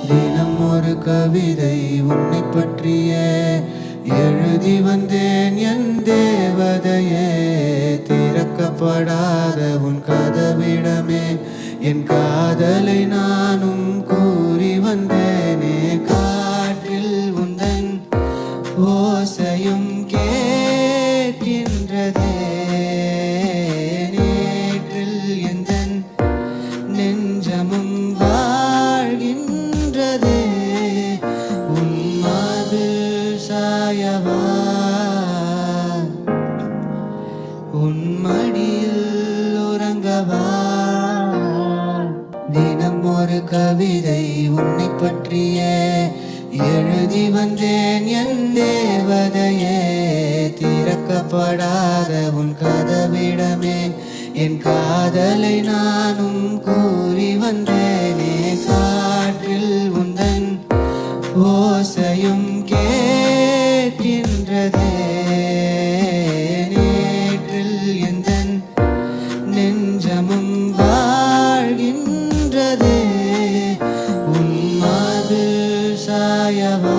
தினம் ஒரு கவிதை உன்னை பற்றிய எழுதி வந்தேன் என் தேவதையே. திறக்கப்படாத உன் கதவிடமே என் காதலை நானும் கூறி வந்தேனே. காற்றில் உந்தன் ஓசையும் கேட்கின்றதே, நேற்றில் எந்தன் நெஞ்சமும் வாழ்கின்றதே. உன் மார்பில் சாயவா, உன் மடியில் உறங்கவா. தினம் ஒரு கவிதை உன்னை பற்றிய எழுதி வந்தேன் என் தேவதையே. திறக்கப்படாத உன் கதவிடமே என் காதலை நானும் கூறி வந்தேனே. காற்றில் உந்தன் ஓசையும் கேட்கின்றதே, நேற்றில் எந்தன் நெஞ்சமும் வாழ்கின்றதே. உன் மார்பில் சாயவா.